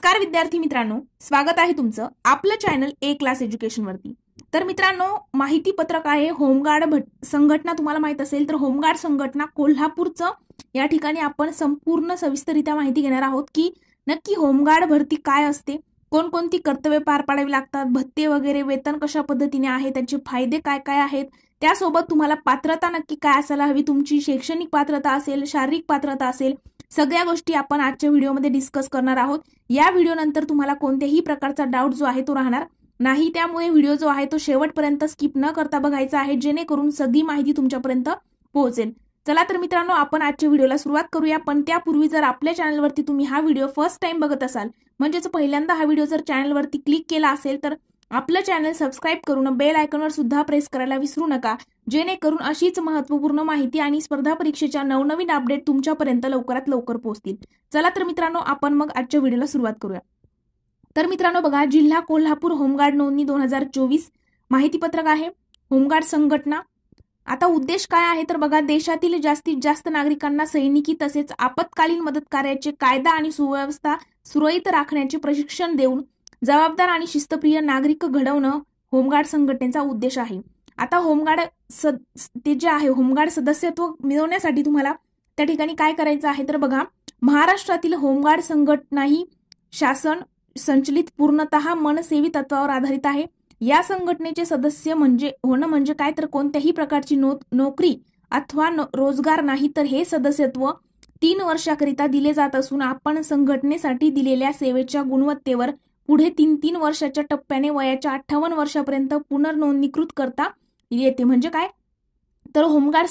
नमस्कार विद्यार्थी मित्रांनो, स्वागत आहे तुमचं आपलं चॅनल ए क्लास एज्युकेशन वरती। तर मित्रांनो, माहिती पत्रक आहे होमगार्ड संघटना। तुम्हाला माहित असेल तर होमगार्ड संघटना कोल्हापूरचं या ठिकाणी आपण संपूर्ण सविस्तररित्या माहिती घेणार आहोत की नक्की होमगार्ड भरती काय असते, कोणकोणती कर्तव्ये पार पाडावी लागतात, भत्ते वगैरे, वेतन कशा पद्धतीने आहे, त्याचे फायदे काय काय आहेत, त्यासोबत तुम्हाला पात्रता नक्की काय असायला हवी, तुमची शैक्षणिक पात्रता असेल, शारीरिक पात्रता असेल, सगळ्या गोष्टी आपण आजच्या व्हिडिओमध्ये डिस्कस करणार आहोत। या व्हिडिओ नंतर तुम्हाला कोणत्याही प्रकारचा डाऊट जो आहे तो राहणार नाही, त्यामुळे व्हिडिओ जो आहे तो शेवटपर्यंत स्किप न करता बघायचा आहे, जेणेकरून सगळी माहिती तुमच्यापर्यंत पोहोचेल। चला तर मित्रांनो, आपण आजच्या व्हिडिओला सुरुवात करूया। पण त्यापूर्वी जर आपल्या चॅनलवरती तुम्ही हा व्हिडिओ फर्स्ट टाइम बघत असाल, म्हणजेच पहिल्यांदा हा व्हिडिओ जर चॅनलवरती क्लिक केला असेल तर आपलं चॅनल सबस्क्राइब करून बेल आयकॉनवर सुद्धा प्रेस करायला विसरू नका, जेणेकरून अशीच महत्त्वपूर्ण माहिती आणि स्पर्धा परीक्षेच्या नवनवीन अपडेट तुमच्यापर्यंत लवकरात लवकर पोहोचतील। चला तर मित्रांनो, आपण मग आजच्या व्हिडिओला सुरुवात करूया। तर मित्रांनो बघा, जिल्हा कोल्हापूर होमगार्ड नोंदणी 2024 माहिती पत्रक आहे होमगार्ड संघटना। आता उद्देश काय आहे तर बघा, देशातील जास्तीत जास्त नागरिकांना सैनिकी तसेच आपत्कालीन मदत कार्याचे कायदा आणि सुव्यवस्था सुरळीत राखण्याचे प्रशिक्षण देऊन जबाबदार आणि शिस्तप्रिय नागरिक घडवणं होमगार्ड संघटनेचा उद्देश आहे। आता ते जे आहे होमगार्ड सदस्यत्व मिळवण्यासाठी तुम्हाला त्या ठिकाणी काय करायचं आहे तर बघा, महाराष्ट्रातील होमगार्ड संघटना ही शासन संचलित पूर्णतः मनसेवी तत्वावर आधारित आहे। या संघटनेचे सदस्य होणं म्हणजे काय तर कोणत्याही प्रकारची नोकरी अथवा रोजगार नाही, तर हे सदस्यत्व 3 वर्षाकरिता दिले जात असून आपण संघटनेसाठी दिलेल्या सेवेच्या गुणवत्तेवर पुढे 3 वर्षाच्या टप्प्याने वयाच्या 58 वर्षापर्यंत पुनर्नोंदणीकृत करता येते। म्हणजे काय तर होमगार्ड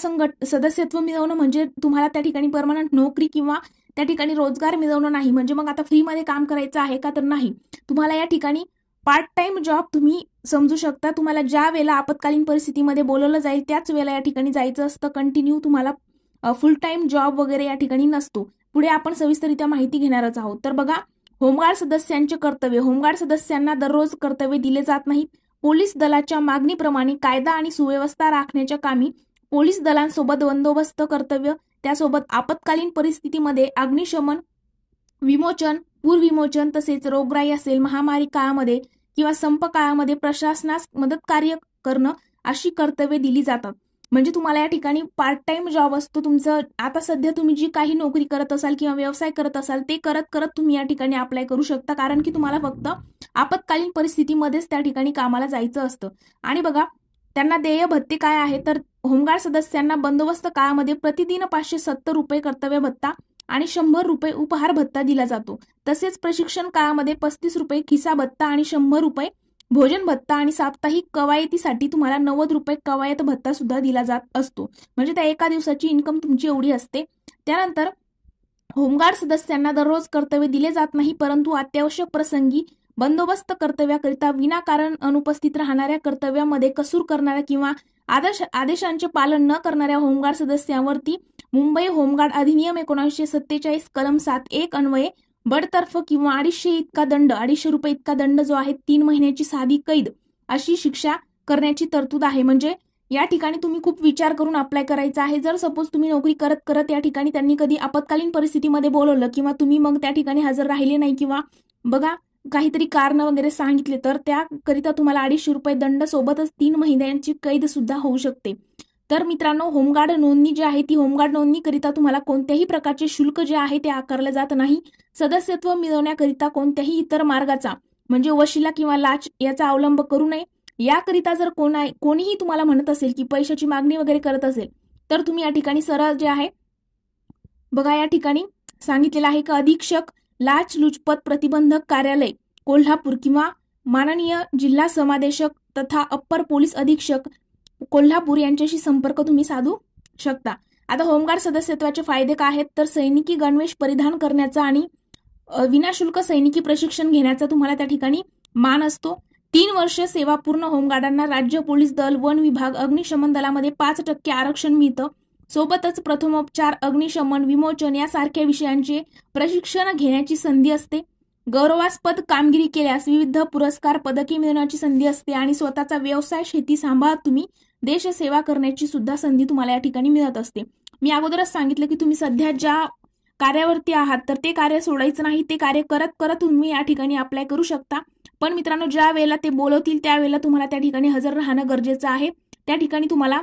सदस्यत्व मिळवणं म्हणजे तुम्हाला त्या ठिकाणी परमनंट नोकरी किंवा त्या ठिकाणी रोजगार मिळवणं नाही, म्हणजे मग आता फ्री मध्ये काम करायचं आहे का तर नाही, तुम्हाला या ठिकाणी पार्ट टाइम जॉब तुम्ही समजू शकता। तुम्हाला ज्या वेळेला आपत्कालीन परिस्थितीमध्ये बोलवलं जाईल त्याच वेळेला या ठिकाणी जायचं असतं, कंटिन्यू तुम्हाला फुल टाइम जॉब वगैरे या ठिकाणी नसतो। पुढे आपण सविस्तररित्या माहिती घेणारच आहोत। तर बघा, होमगार्ड सदस्यांचे कर्तव्य, होमगार्ड सदस्यांना दररोज कर्तव्य दिले जात नाहीत। पोलीस दलाच्या मागणीप्रमाणे कायदा आणि सुव्यवस्था राखण्याच्या कामी पोलीस दलांसोबत बंदोबस्त कर्तव्य, त्यासोबत आपत्कालीन परिस्थितीमध्ये अग्निशमन, विमोचन, पूरविमोचन तसेच रोगराई असेल, महामारी काळामध्ये किंवा संप काळामध्ये प्रशासनास मदत कार्य करणं अशी कर्तव्ये दिली जातात। म्हणजे तुम्हाला या ठिकाणी पार्ट टाइम जॉब असतो तुमचं। आता सध्या तुम्ही जी काही नोकरी करत असाल किंवा व्यवसाय करत असाल ते करत करत तुम्ही या ठिकाणी अप्लाय करू शकता, कारण की तुम्हाला फक्त आपत्कालीन परिस्थितीमध्येच त्या ठिकाणी कामाला जायचं असतं। आणि बघा, त्यांना देय भत्ते काय आहे तर होमगार्ड सदस्यांना बंदोबस्त काळामध्ये प्रतिदिन 570 रुपये कर्तव्य भत्ता आणि 100 रुपये उपहार भत्ता दिला जातो। तसेच प्रशिक्षण काळामध्ये 35 रुपये खिसा भत्ता आणि 100 रुपये भोजन भत्ता आणि साप्ताहिक कवायतीसाठी तुम्हाला 90 रुपये कवायत भत्ता सुद्धा दिला जात असतो। म्हणजे त्या एका दिवसाची इन्कम तुमची एवढी असते। त्यानंतर होमगार्ड सदस्यांना दररोज कर्तव्य दिले जात नाही, परंतु अत्यावश्यक प्रसंगी बंदोबस्त कर्तव्याकरिता विनाकारण अनुपस्थित राहणाऱ्या, कर्तव्यामध्ये कसूर करणाऱ्या किंवा आदेशांचे पालन न करणाऱ्या होमगार्ड सदस्यांवरती मुंबई होमगार्ड अधिनियम 1947 कलम 7(1) अन्वये बडतर्फ किंवा 250 रुपये इतका दंड जो आहे 3 महिन्याची साधी कैद अशी शिक्षा करण्याची तरतूद आहे। म्हणजे या ठिकाणी तुम्ही खूप विचार करून अप्लाय करायचा आहे। जर सपोज तुम्ही नोकरी करत करत या ठिकाणी त्यांनी कधी आपत्कालीन परिस्थितीमध्ये बोलवलं किंवा तुम्ही मग त्या ठिकाणी हजर राहिले नाही किंवा बघा काहीतरी कारण वगैरे सांगितले, तर त्याकरिता तुम्हाला 250 रुपये दंड सोबतच 3 महिन्यांची कैद सुद्धा होऊ शकते। तर मित्रांनो, होमगार्ड नोंदणी जी आहे ती होमगार्ड नोंदणीकरिता तुम्हाला कोणत्याही प्रकारचे शुल्क जे आहे ते आकारले जात नाही। सदस्यत्व मिळवण्याकरिता कोणत्याही इतर मार्गाचा म्हणजे वशिला किंवा लाच याचा अवलंब करू नये। याकरिता जर कोणीही तुम्हाला म्हणत असेल की पैशाची मागणी वगैरे करत असेल तर तुम्ही या ठिकाणी सरळ जे आहे बघा, या ठिकाणी सांगितलेलं आहे की अधीक्षक लाचलुचपत प्रतिबंधक कार्यालय कोल्हापूर किंवा माननीय जिल्हा समादेशक तथा अप्पर पोलीस अधीक्षक कोल्हापूर यांच्याशी संपर्क तुम्ही साधू शकता। आता होमगार्ड सदस्यत्वाचे फायदे काय आहेत तर सैनिकी गणवेश परिधान करण्याचा आणि विनाशुल्क सैनिकी प्रशिक्षण घेण्याचा तुम्हाला त्या ठिकाणी मान असतो। 3 वर्ष सेवापूर्ण होमगार्डांना राज्य पोलीस दल, वन विभाग, अग्निशमन दलामध्ये 5% आरक्षण मिळतं। सोबतच प्रथमोपचार, अग्निशमन, विमोचन यासारख्या विषयांचे प्रशिक्षण घेण्याची संधी असते। गौरवास्पद कामगिरी केल्यास विविध पुरस्कार, पदके मिळवण्याची संधी असते आणि स्वतःचा व्यवसाय, शेती सांभाळत तुम्ही देशसेवा करण्याची सुद्धा संधी तुम्हाला या ठिकाणी मिळत असते। मी अगोदरच सांगितलं की तुम्ही सध्या ज्या कार्यावरती आहात तर ते कार्य सोडायचं नाही, ते कार्य करत करत तुम्ही या ठिकाणी अप्लाय करू शकता. पण मित्रांनो, ज्या वेळेला ते बोलवतील त्यावेळेला तुम्हाला त्या ठिकाणी हजर राहणं गरजेचं आहे. त्या ठिकाणी तुम्हाला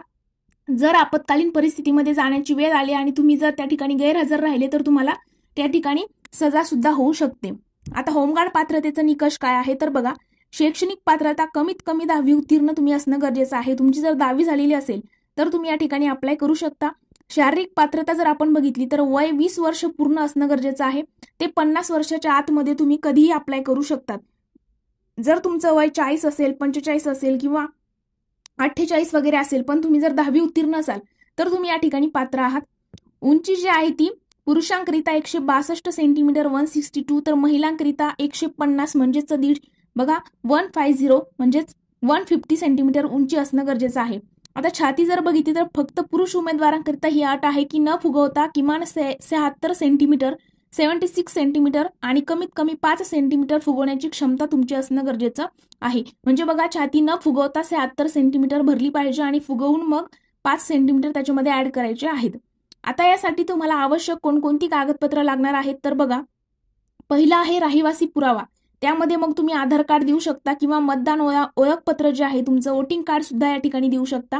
जर आपत्कालीन परिस्थितीमध्ये जाण्याची वेळ आली आणि तुम्ही जर त्या ठिकाणी गैरहजर राहिले तर तुम्हाला त्या ठिकाणी सजा सुद्धा होऊ शकते. आता होमगार्ड पात्रतेचा निकष काय आहे तर बघा, शैक्षणिक पात्रता कमीत कमी 10वी उत्तीर्ण तुम्ही असणं गरजेचं आहे. तुमची जर 10वी झालेली असेल तर तुम्ही या ठिकाणी अप्लाय करू शकता. शारीरिक पात्रता जर आपण बघितली तर वय 20 वर्ष पूर्ण असणं गरजेचं आहे. ते 50 वर्षाच्या आतमध्ये तुम्ही कधीही अप्लाय करू शकतात. जर तुमचं वय 40 असेल, 45 असेल किंवा 48 वगैरे असेल पण तुम्ही जर 10वी उत्तीर्ण असाल तर तुम्ही या ठिकाणी पात्र आहात. उंची जी आहे ती पुरुषांकरिता 162 सेंटीमीटर 162 तर महिलांकरिता 150 म्हणजेच दीड बघा 150 म्हणजेच 150 सेंटीमीटर उंची असणं गरजेचं आहे. आता छाती जर बघितली तर फक्त पुरुष उमेदवारांकरिता ही अट आहे की न फुगवता किमान 76 सेंटीमीटर 76 सेंटीमीटर आणि कमीत कमी 5 सेंटीमीटर फुगवण्याची क्षमता तुमची असणं गरजेचं आहे. म्हणजे बघा, छाती न फुगवता 76 सेंटीमीटर भरली पाहिजे आणि फुगवून मग 5 सेंटीमीटर त्याच्यामध्ये ऍड करायचे आहेत. आता यासाठी तुम्हाला आवश्यक कोणकोणती कागदपत्र लागणार आहेत तर बघा, पहिला आहे रहिवासी पुरावा. त्यामध्ये मग तुम्ही आधार कार्ड देऊ शकता किंवा मतदान ओळखपत्र जे आहे तुमचं वोटिंग कार्ड सुद्धा या ठिकाणी देऊ शकता.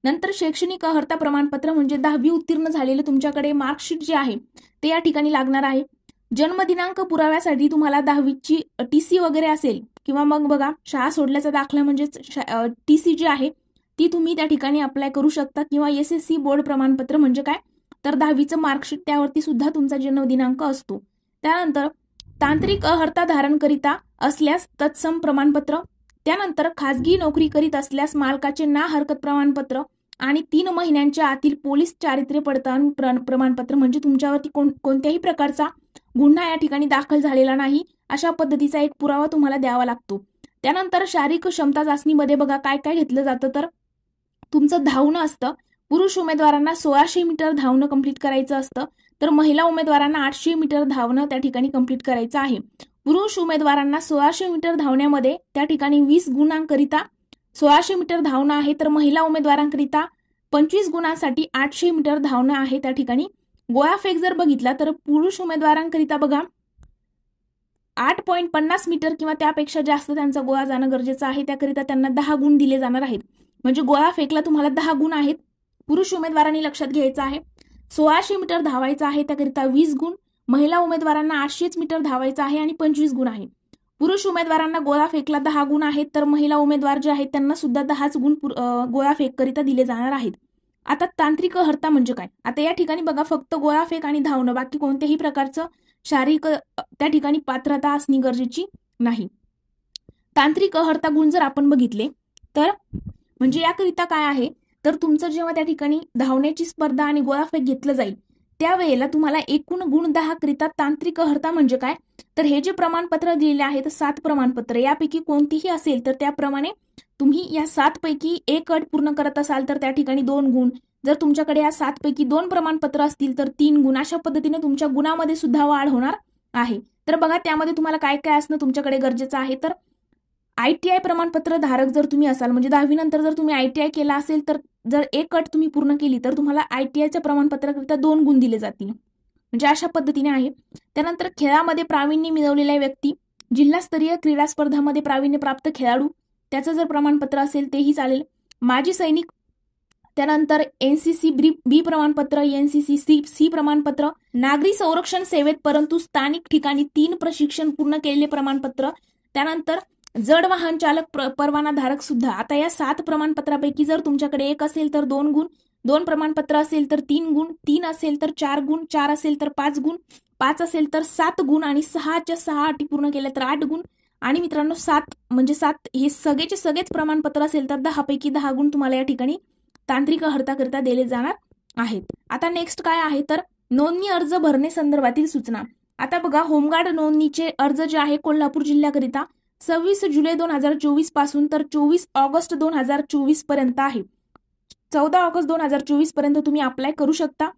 नंतर शैक्षणिक अर्हता प्रमाणपत्र म्हणजे 10वी उत्तीर्ण झालेले तुमच्याकडे मार्कशीट जे आहे ते या ठिकाणी लागणार आहे. जन्मदिनांक पुराव्यासाठी तुम्हाला 10वीची टीसी वगैरे असेल किंवा मग बघा शाळा सोडल्याचा दाखला म्हणजे टीसी जी आहे ती तुम्ही त्या ठिकाणी अप्लाय करू शकता किंवा SSC बोर्ड प्रमाणपत्र म्हणजे काय तर 10वीचं मार्कशीट त्यावरती सुद्धा तुमचा जन्मदिनांक असतो. त्यानंतर तांत्रिक अर्हता धारण करिता असल्यास तत्सम प्रमाणपत्र, त्यानंतर खाजगी नोकरी करीत असल्यास मालकाचे ना हरकत प्रमाणपत्र आणि 3 महिन्यांच्या आतील पोलीस चारित्र्य पडताळून प्रमाणपत्र म्हणजे तुमच्यावरती कोणत्याही प्रकारचा गुन्हा या ठिकाणी दाखल झालेला नाही अशा पद्धतीचा एक पुरावा तुम्हाला द्यावा लागतो. त्यानंतर शारीरिक क्षमता चाचणीमध्ये बघा काय काय घेतलं जातं तर तुमचं धावणं असतं. पुरुष उमेदवारांना 1600 मीटर धावणं कंप्लीट करायचं असतं तर महिला उमेदवारांना 800 मीटर धावणं त्या ठिकाणी कंप्लीट करायचं आहे. पुरुष उमेदवारांना 1600 मीटर धावण्यामध्ये त्या ठिकाणी 20 गुणांकरिता 1600 मीटर धावणं आहे तर महिला उमेदवारांकरिता 25 गुणांसाठी 800 मीटर धावणं आहे. त्या ठिकाणी गोळाफेक जर बघितला तर पुरुष उमेदवारांकरिता बघा 8.50 मीटर किंवा त्यापेक्षा जास्त त्यांचा गोळा जाणं गरजेचं आहे. त्याकरिता त्यांना 10 गुण दिले जाणार आहेत. म्हणजे गोळा फेकला तुम्हाला 10 गुण आहेत. पुरुष उमेदवारांनी लक्षात घ्यायचं आहे 1600 मीटर धावायचं आहे त्याकरिता 20 गुण, महिला उमेदवारांना 800 मीटर धावायचं आहे आणि 25 गुण आहे. पुरुष उमेदवारांना गोळा फेकला 10 गुण आहेत तर महिला उमेदवार जे आहेत त्यांना सुद्धा 10 गुण गोळा फेक करिता दिले जाणार आहेत. आता तांत्रिक अर्हता म्हणजे काय, आता या ठिकाणी बघा फक्त गोळा फेक आणि धावणं, बाकी कोणत्याही प्रकारचं शारीरिक त्या ठिकाणी पात्रता असणे गरजेची नाही. तांत्रिक अर्हता गुण जर आपण बघितले तर म्हणजे याकरिता काय आहे तर तुमचं जेव्हा त्या ठिकाणी धावण्याची स्पर्धा आणि गोळाफेक घेतलं जाईल त्यावेळेला तुम्हाला एकूण गुण 10 करिता तांत्रिक अर्हता म्हणजे काय तर हे जे प्रमाणपत्र दिलेले आहेत 7 प्रमाणपत्र यापैकी कोणतीही असेल तर त्याप्रमाणे तुम्ही या 7 पैकी एक अट पूर्ण करत असाल तर त्या ठिकाणी 2 गुण, जर तुमच्याकडे या 7 पैकी 2 प्रमाणपत्र असतील तर 3 गुण, अशा पद्धतीने तुमच्या गुणामध्ये सुद्धा वाढ होणार आहे. तर बघा त्यामध्ये तुम्हाला काय काय असणं तुमच्याकडे गरजेचं आहे तर ITI प्रमाणपत्र धारक जर तुम्ही असाल म्हणजे 10वी नंतर जर तुम्ही ITI केला असेल तर जर एक अट तुम्ही पूर्ण केली तर तुम्हाला ITIच्या प्रमाणपत्राकरिता 2 गुण दिले जातील. म्हणजे अशा पद्धतीने आहे. त्यानंतर खेळामध्ये प्रावीण्य मिळवलेल्या व्यक्ती, जिल्हास्तरीय क्रीडा स्पर्धांमध्ये प्रावीण्य प्राप्त खेळाडू त्याचं जर प्रमाणपत्र असेल तेही चालेल. माजी सैनिक, त्यानंतर NCC B प्रमाणपत्र, NCC C प्रमाणपत्र, नागरी संरक्षण सेवेत परंतु स्थानिक ठिकाणी 3 प्रशिक्षण पूर्ण केलेले प्रमाणपत्र, त्यानंतर जड वाहन चालक परवाना धारक सुद्धा. आता या 7 प्रमाणपत्रापैकी जर तुमच्याकडे एक असेल तर 2 गुण, 2 प्रमाणपत्र असेल तर 3 गुण, 3 असेल तर 4 गुण, 4 असेल तर 5 गुण, 5 असेल तर 7 गुण आणि 6च्या 6 अटी पूर्ण केल्या तर 8 गुण आणि मित्रांनो 7 म्हणजे 7 हे सगळेच प्रमाणपत्र असेल तर 10 पैकी 10 गुण तुम्हाला या ठिकाणी तांत्रिक अर्हताकरिता दिले जाणार आहेत. आता नेक्स्ट काय आहे तर नोंदणी अर्ज भरणे संदर्भातील सूचना. आता बघा होमगार्ड नोंदणीचे अर्ज जे आहे कोल्हापूर जिल्ह्याकरिता 26 जुलै 2024 पासून तर 24 ऑगस्ट 2024 पर्यंत आहे. 14 ऑगस्ट 2024 पर्यंत तुम्ही अप्लाय करू शकता.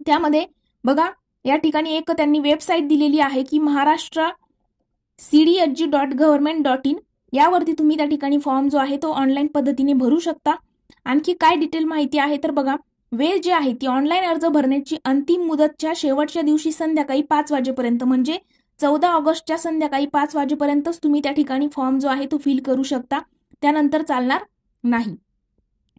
त्यामध्ये बघा या ठिकाणी एक त्यांनी वेबसाईट दिलेली आहे की महाराष्ट्र cdsg.government.in यावरती तुम्ही त्या ठिकाणी फॉर्म जो आहे तो ऑनलाईन पद्धतीने भरू शकता. आणखी काय डिटेल माहिती आहे तर बघा वेळ जी आहे ती ऑनलाईन अर्ज भरण्याची अंतिम मुदतच्या शेवटच्या दिवशी संध्याकाळी 5 वाजेपर्यंत म्हणजे 14 ऑगस्टच्या संध्याकाळी 5 वाजेपर्यंतच तुम्ही त्या ठिकाणी फॉर्म जो आहे तो फिल करू शकता, त्यानंतर चालणार नाही.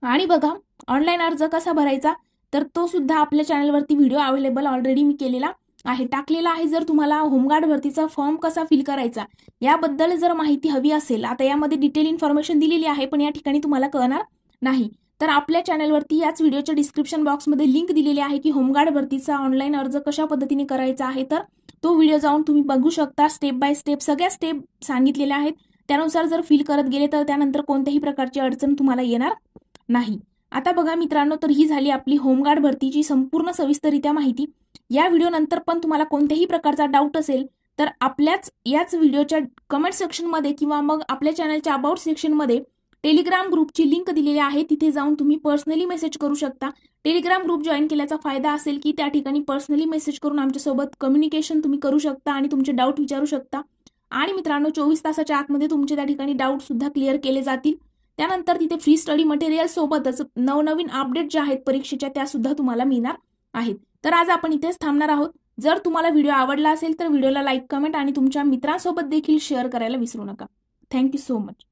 आणि बघा ऑनलाईन अर्ज कसा भरायचा तर तो सुद्धा आपल्या चॅनलवरती व्हिडिओ अवेलेबल ऑलरेडी मी केलेला आहे, टाकलेला आहे. जर तुम्हाला होमगार्ड भरतीचा फॉर्म कसा फिल करायचा याबद्दल जर माहिती हवी असेल, आता यामध्ये डिटेल इन्फॉर्मेशन दिलेली आहे पण या ठिकाणी तुम्हाला कळणार नाही, तर आपल्या चॅनलवरती याच व्हिडिओच्या डिस्क्रिप्शन बॉक्समध्ये लिंक दिलेली आहे की होमगार्ड भरतीचा ऑनलाईन अर्ज कशा पद्धतीने करायचा आहे. तर तो व्हिडिओ जाऊन तुम्ही बघू शकता. स्टेप बाय स्टेप सगळ्या स्टेप सांगितलेल्या आहेत. त्यानुसार जर फिल करत गेले तर त्यानंतर कोणत्याही प्रकारची अडचण तुम्हाला येणार नाही. आता बघा मित्रांनो, तर ही झाली आपली होमगार्ड भरतीची संपूर्ण सविस्तररित्या माहिती. या व्हिडिओ नंतर पण तुम्हाला कोणत्याही प्रकारचा डाऊट असेल तर याच व्हिडिओच्या कमेंट सेक्शनमध्ये किंवा मग आपल्या चॅनलच्या अबाउट सेक्शनमध्ये टेलिग्राम ग्रुपची लिंक दिलेली आहे, तिथे जाऊन तुम्ही पर्सनली मेसेज करू शकता. टेलिग्राम ग्रुप जॉईन केल्याचा फायदा असेल की त्या ठिकाणी पर्सनली मेसेज करून आमच्यासोबत कम्युनिकेशन तुम्ही करू शकता आणि तुमचे डाऊट विचारू शकता. आणि मित्रांनो 24 तासाच्या आतमध्ये तुमचे त्या ठिकाणी डाऊट सुद्धा क्लिअर केले जातील. त्यानंतर तिथे फ्री स्टडी मटेरियल सोबतच नवनवीन अपडेट ज्या आहेत परीक्षेच्या त्या सुद्धा तुम्हाला मिळणार आहेत. तर आज आपण इथेच थांबणार आहोत. जर तुम्हाला व्हिडिओ आवडला असेल तर व्हिडिओला लाईक, कमेंट आणि तुमच्या मित्रांसोबत देखील शेअर करायला विसरू नका. Thank you so much.